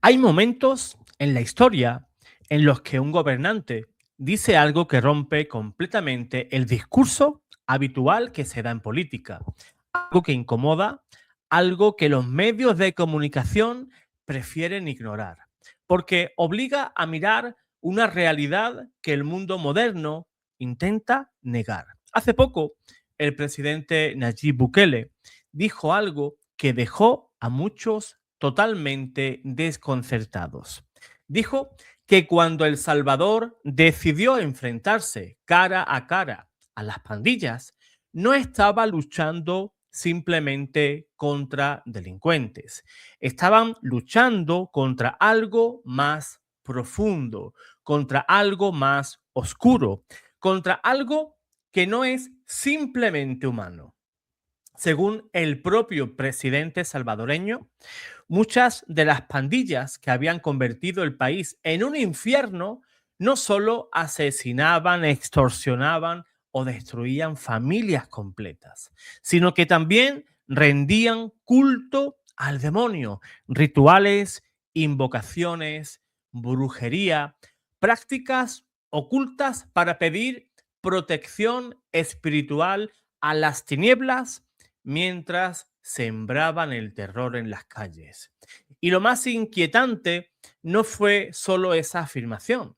Hay momentos en la historia en los que un gobernante dice algo que rompe completamente el discurso habitual que se da en política, algo que incomoda, algo que los medios de comunicación prefieren ignorar, porque obliga a mirar una realidad que el mundo moderno intenta negar. Hace poco, el presidente Nayib Bukele dijo algo que dejó a muchos totalmente desconcertados. Dijo que cuando El Salvador decidió enfrentarse cara a las pandillas, no estaba luchando simplemente contra delincuentes, estaban luchando contra algo más profundo, contra algo más oscuro, contra algo que no es simplemente humano. Según el propio presidente salvadoreño, muchas de las pandillas que habían convertido el país en un infierno no solo asesinaban, extorsionaban o destruían familias completas, sino que también rendían culto al demonio, rituales, invocaciones, brujería, prácticas ocultas para pedir protección espiritual a las tinieblas mientras sembraban el terror en las calles. Y lo más inquietante no fue solo esa afirmación.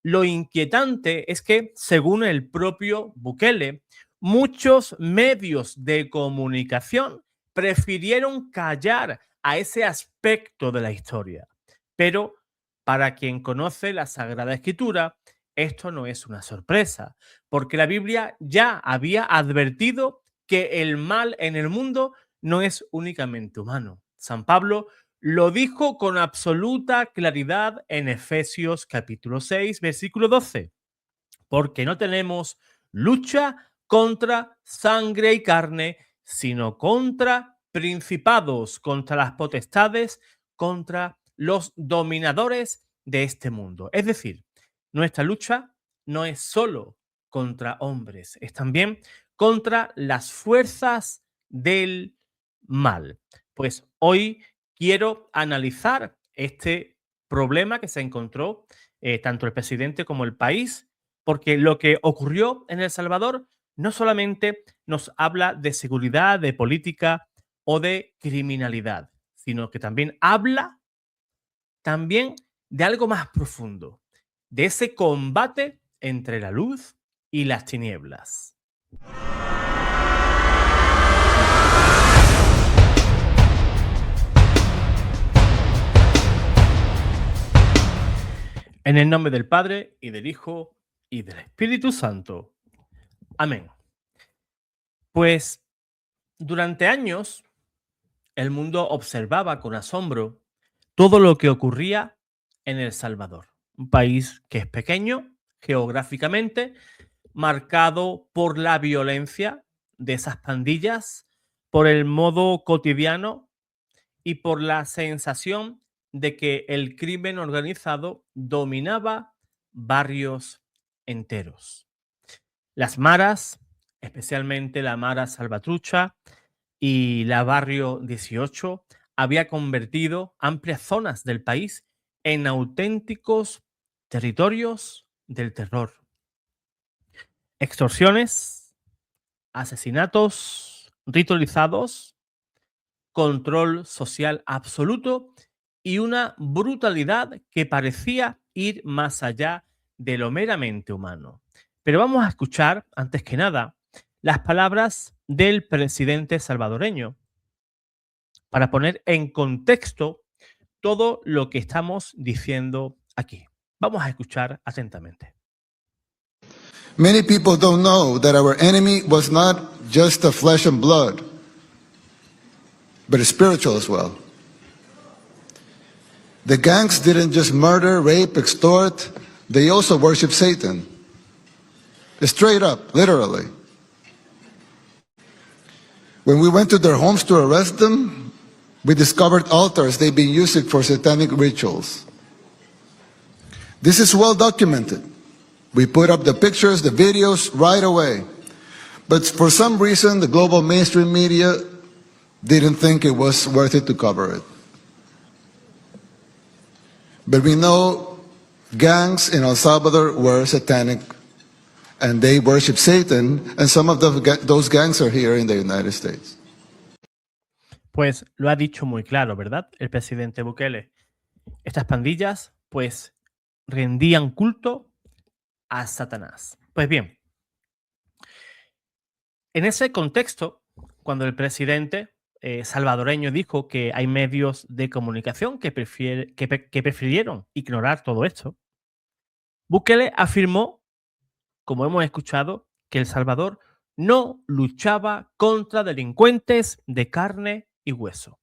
Lo inquietante es que, según el propio Bukele, muchos medios de comunicación prefirieron callar a ese aspecto de la historia. Pero para quien conoce la Sagrada Escritura, esto no es una sorpresa, porque la Biblia ya había advertido que el mal en el mundo no es únicamente humano. San Pablo lo dijo con absoluta claridad en Efesios capítulo 6, versículo 12, porque no tenemos lucha contra sangre y carne, sino contra principados, contra las potestades, contra los dominadores de este mundo. Es decir, nuestra lucha no es solo contra hombres, es también contra las fuerzas del mal. Pues hoy quiero analizar este problema que se encontró tanto el presidente como el país, porque lo que ocurrió en El Salvador no solamente nos habla de seguridad, de política o de criminalidad, sino que también habla también de algo más profundo, de ese combate entre la luz y las tinieblas. En el nombre del Padre, y del Hijo, y del Espíritu Santo. Amén. Pues durante años el mundo observaba con asombro todo lo que ocurría en El Salvador, un país que es pequeño geográficamente, marcado por la violencia de esas pandillas, por el modo cotidiano y por la sensación de que el crimen organizado dominaba barrios enteros. Las maras, especialmente la Mara Salvatrucha y la Barrio 18, había convertido amplias zonas del país en auténticos territorios del terror. Extorsiones, asesinatos ritualizados, control social absoluto y una brutalidad que parecía ir más allá de lo meramente humano. Pero vamos a escuchar, antes que nada, las palabras del presidente salvadoreño para poner en contexto todo lo que estamos diciendo aquí. Vamos a escuchar atentamente. Many people don't know that our enemy was not just a flesh and blood, but a spiritual as well. The gangs didn't just murder, rape, extort, they also worship Satan. Straight up, literally. When we went to their homes to arrest them, we discovered altars they've been using for satanic rituals. This is well documented. We put up the pictures, the videos right away. But for some reason, the global mainstream media didn't think it was worth it to cover it. But we know gangs in El Salvador were satanic and they worship Satan, and some of those gangs are here in the United States. Pues lo ha dicho muy claro, ¿verdad? El presidente Bukele. Estas pandillas, pues, rendían culto a Satanás. Pues bien, en ese contexto, cuando el presidente salvadoreño dijo que hay medios de comunicación que prefirieron ignorar todo esto, Bukele afirmó, como hemos escuchado, que El Salvador no luchaba contra delincuentes de carne y hueso,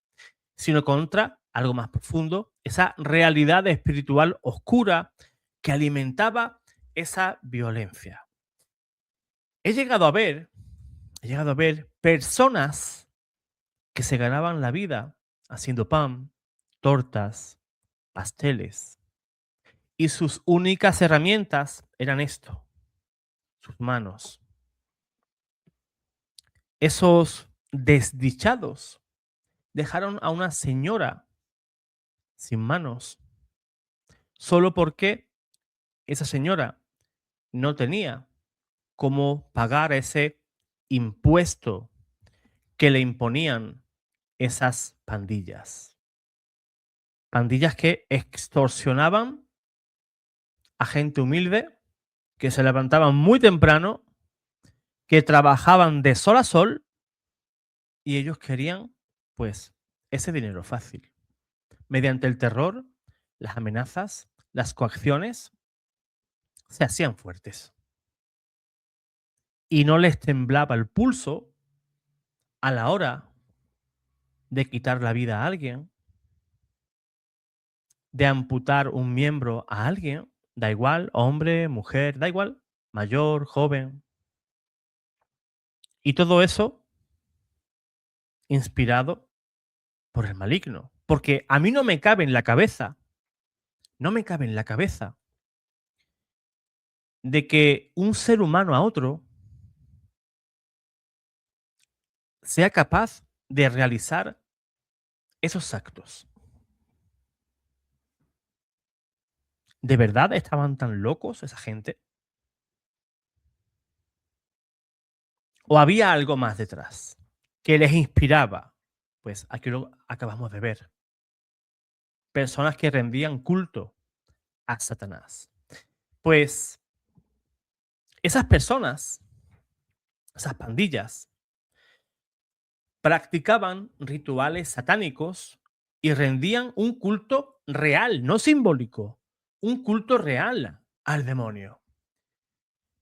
sino contra algo más profundo, esa realidad espiritual oscura que alimentaba esa violencia. He llegado a ver personas que se ganaban la vida haciendo pan, tortas, pasteles, y sus únicas herramientas eran esto, sus manos. Esos desdichados dejaron a una señora sin manos solo porque esa señora no tenía cómo pagar ese impuesto que le imponían esas pandillas. Pandillas que extorsionaban a gente humilde, que se levantaban muy temprano, que trabajaban de sol a sol y ellos querían, pues, ese dinero fácil. Mediante el terror, las amenazas, las coacciones, se hacían fuertes. Y no les temblaba el pulso a la hora de quitar la vida a alguien, de amputar un miembro a alguien, da igual, hombre, mujer, da igual, mayor, joven. Y todo eso inspirado por el maligno. Porque a mí no me cabe en la cabeza, de que un ser humano a otro sea capaz de realizar esos actos. ¿De verdad estaban tan locos esa gente? ¿O había algo más detrás que les inspiraba? Pues aquí lo acabamos de ver. Personas que rendían culto a Satanás. Pues esas personas, esas pandillas, practicaban rituales satánicos y rendían un culto real, no simbólico, un culto real al demonio.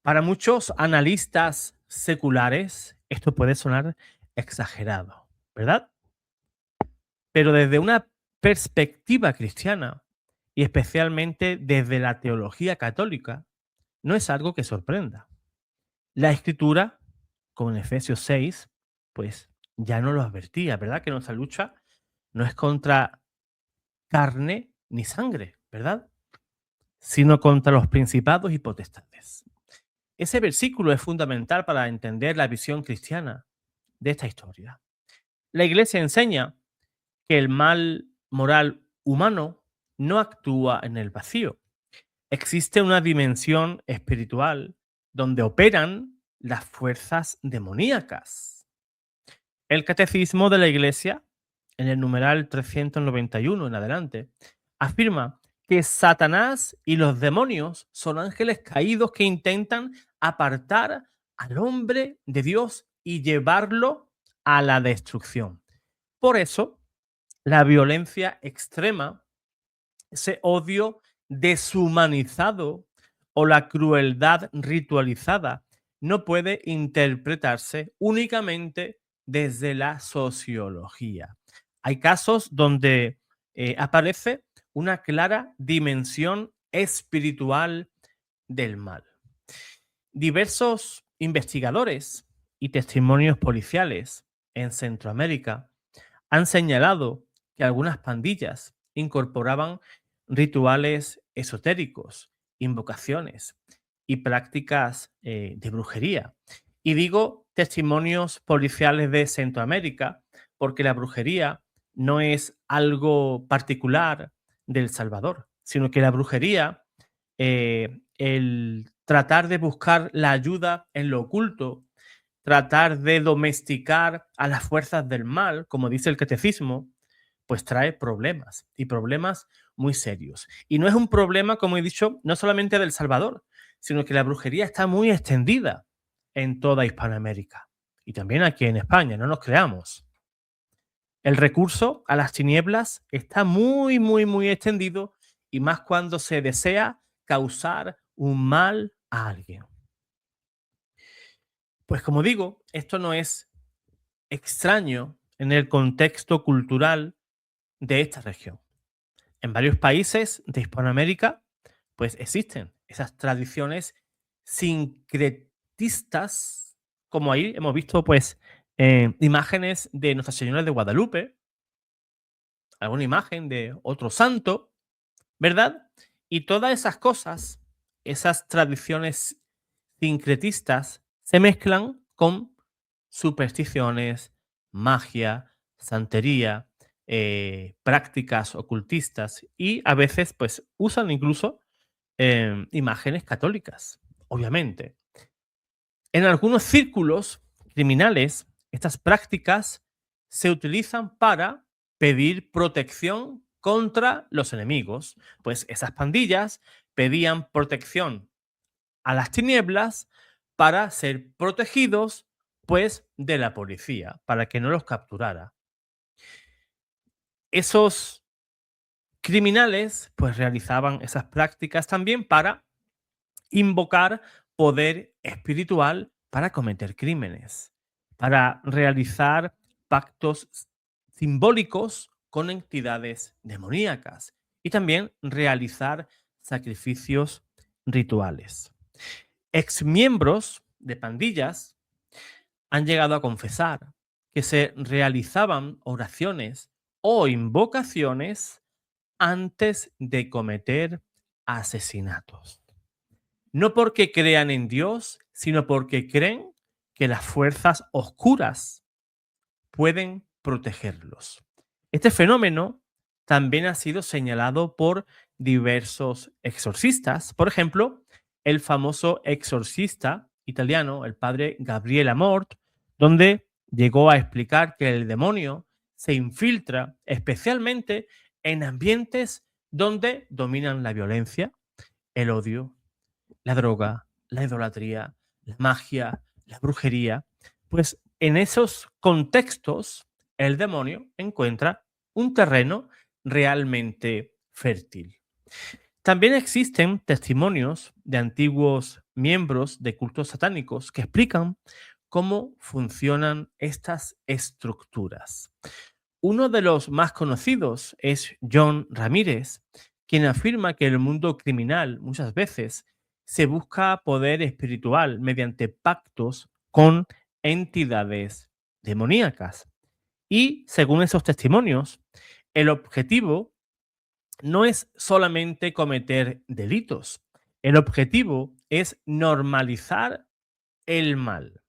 Para muchos analistas seculares, esto puede sonar exagerado, ¿verdad? Pero desde una perspectiva cristiana, y especialmente desde la teología católica, no es algo que sorprenda. La Escritura, como en Efesios 6, pues ya nos lo advertía, ¿verdad? Que nuestra lucha no es contra carne ni sangre, ¿verdad? Sino contra los principados y potestades. Ese versículo es fundamental para entender la visión cristiana de esta historia. La Iglesia enseña que el mal moral humano no actúa en el vacío. Existe una dimensión espiritual donde operan las fuerzas demoníacas. El Catecismo de la Iglesia, en el numeral 391 en adelante, afirma que Satanás y los demonios son ángeles caídos que intentan apartar al hombre de Dios y llevarlo a la destrucción. Por eso, la violencia extrema, ese odio deshumanizado o la crueldad ritualizada no puede interpretarse únicamente desde la sociología. Hay casos donde aparece una clara dimensión espiritual del mal. Diversos investigadores y testimonios policiales en Centroamérica han señalado que algunas pandillas incorporaban rituales esotéricos, invocaciones y prácticas de brujería. Y digo testimonios policiales de Centroamérica porque la brujería no es algo particular de El Salvador, sino que la brujería, el tratar de buscar la ayuda en lo oculto, tratar de domesticar a las fuerzas del mal, como dice el catecismo, pues trae problemas y problemas muy serios. Y no es un problema, como he dicho, no solamente del Salvador, sino que la brujería está muy extendida en toda Hispanoamérica y también aquí en España, no nos creamos. El recurso a las tinieblas está muy, muy, muy extendido y más cuando se desea causar un mal a alguien. Pues como digo, esto no es extraño en el contexto cultural de esta región. En varios países de Hispanoamérica, pues existen esas tradiciones sincretistas, como ahí hemos visto, pues, imágenes de Nuestra Señora de Guadalupe, alguna imagen de otro santo, ¿verdad? Y todas esas cosas, esas tradiciones sincretistas, se mezclan con supersticiones, magia, santería, prácticas ocultistas y a veces pues usan incluso imágenes católicas, obviamente. En algunos círculos criminales, estas prácticas se utilizan para pedir protección contra los enemigos, pues esas pandillas pedían protección a las tinieblas para ser protegidos pues de la policía, para que no los capturara. Esos criminales pues realizaban esas prácticas también para invocar poder espiritual para cometer crímenes, para realizar pactos simbólicos con entidades demoníacas y también realizar sacrificios rituales. Exmiembros de pandillas han llegado a confesar que se realizaban oraciones o invocaciones antes de cometer asesinatos. No porque crean en Dios, sino porque creen que las fuerzas oscuras pueden protegerlos. Este fenómeno también ha sido señalado por diversos exorcistas. Por ejemplo, el famoso exorcista italiano, el padre Gabriele Amort, donde llegó a explicar que el demonio se infiltra especialmente en ambientes donde dominan la violencia, el odio, la droga, la idolatría, la magia, la brujería, pues en esos contextos el demonio encuentra un terreno realmente fértil. También existen testimonios de antiguos miembros de cultos satánicos que explican cómo funcionan estas estructuras. Uno de los más conocidos es John Ramírez, quien afirma que en el mundo criminal muchas veces se busca poder espiritual mediante pactos con entidades demoníacas. Y según esos testimonios, el objetivo no es solamente cometer delitos, el objetivo es normalizar el mal,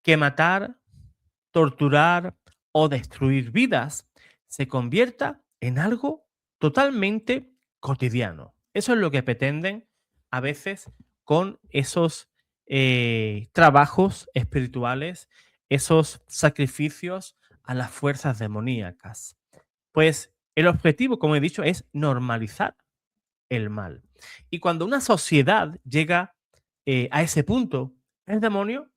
que matar, torturar o destruir vidas se convierta en algo totalmente cotidiano. Eso es lo que pretenden a veces con esos trabajos espirituales, esos sacrificios a las fuerzas demoníacas. Pues el objetivo, como he dicho, es normalizar el mal. Y cuando una sociedad llega a ese punto, el demonio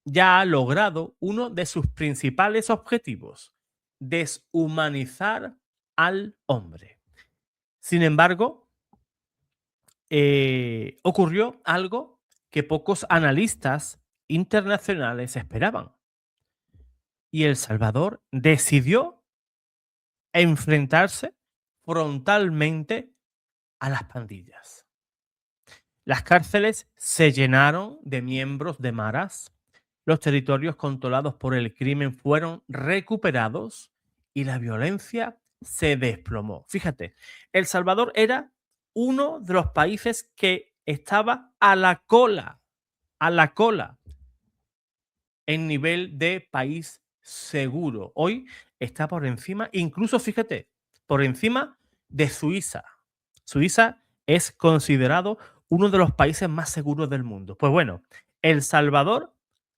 ya ha logrado uno de sus principales objetivos, deshumanizar al hombre. Sin embargo, ocurrió algo que pocos analistas internacionales esperaban. Y El Salvador decidió enfrentarse frontalmente a las pandillas. Las cárceles se llenaron de miembros de maras, los territorios controlados por el crimen fueron recuperados y la violencia se desplomó. Fíjate, El Salvador era uno de los países que estaba a la cola en nivel de país seguro. Hoy está por encima, incluso fíjate, por encima de Suiza. Suiza es considerado uno de los países más seguros del mundo. Pues bueno, El Salvador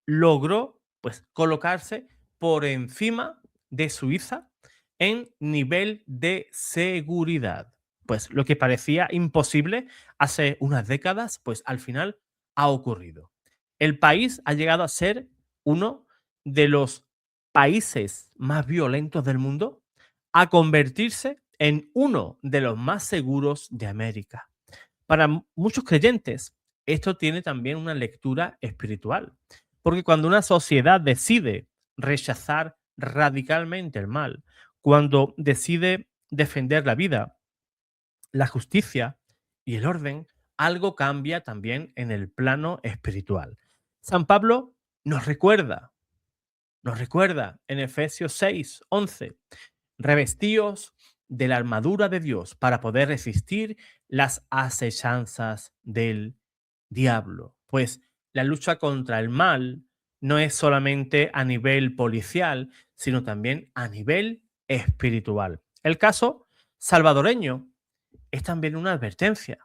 logró pues colocarse por encima de Suiza en nivel de seguridad. Pues lo que parecía imposible hace unas décadas, pues al final ha ocurrido. El país ha llegado a ser uno de los países más violentos del mundo, a convertirse en uno de los más seguros de América. Para muchos creyentes, esto tiene también una lectura espiritual, porque cuando una sociedad decide rechazar radicalmente el mal, cuando decide defender la vida, la justicia y el orden, algo cambia también en el plano espiritual. San Pablo nos recuerda en Efesios 6:11, revestíos de la armadura de Dios para poder resistir las acechanzas del diablo. Pues la lucha contra el mal no es solamente a nivel policial, sino también a nivel espiritual. El caso salvadoreño es también una advertencia.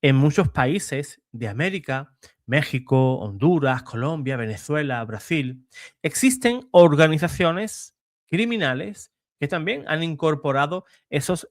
En muchos países de América, México, Honduras, Colombia, Venezuela, Brasil, existen organizaciones criminales que también han incorporado esos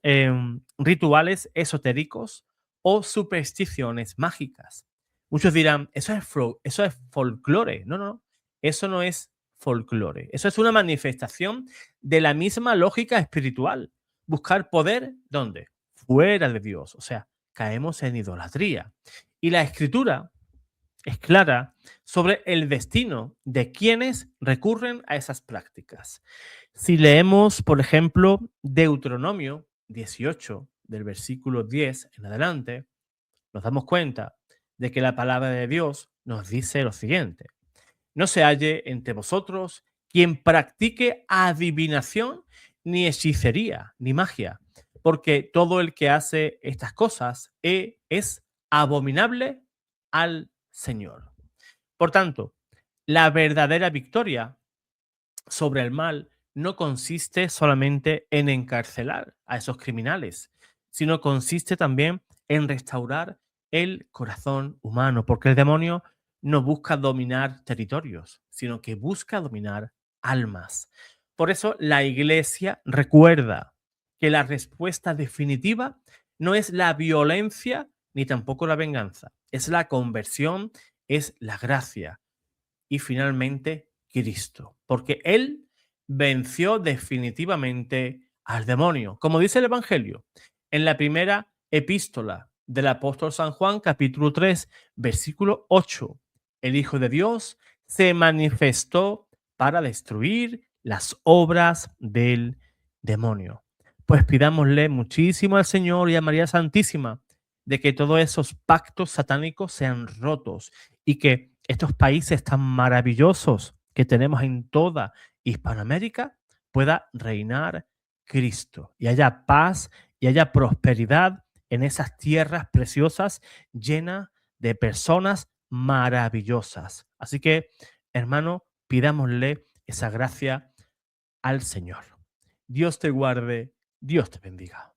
rituales esotéricos o supersticiones mágicas. Muchos dirán, eso es folclore. No, no, no, eso no es folclore. Eso es una manifestación de la misma lógica espiritual. Buscar poder, ¿dónde? Fuera de Dios. O sea, caemos en idolatría. Y la escritura es clara sobre el destino de quienes recurren a esas prácticas. Si leemos, por ejemplo, Deuteronomio 18, del versículo 10 en adelante, nos damos cuenta de que la palabra de Dios nos dice lo siguiente: no se halle entre vosotros quien practique adivinación, ni hechicería, ni magia, porque todo el que hace estas cosas es abominable al Señor. Por tanto, la verdadera victoria sobre el mal no consiste solamente en encarcelar a esos criminales, sino consiste también en restaurar el corazón humano, porque el demonio no busca dominar territorios, sino que busca dominar almas. Por eso la iglesia recuerda que la respuesta definitiva no es la violencia ni tampoco la venganza, es la conversión, es la gracia y finalmente Cristo, porque Él venció definitivamente al demonio. Como dice el Evangelio, en la primera epístola del apóstol San Juan, capítulo 3, versículo 8, el Hijo de Dios se manifestó para destruir las obras del demonio. Pues pidámosle muchísimo al Señor y a María Santísima de que todos esos pactos satánicos sean rotos y que estos países tan maravillosos que tenemos en toda Hispanoamérica pueda reinar Cristo y haya paz y haya prosperidad en esas tierras preciosas llenas de personas maravillosas. Así que, hermano, pidámosle esa gracia al Señor. Dios te guarde, Dios te bendiga.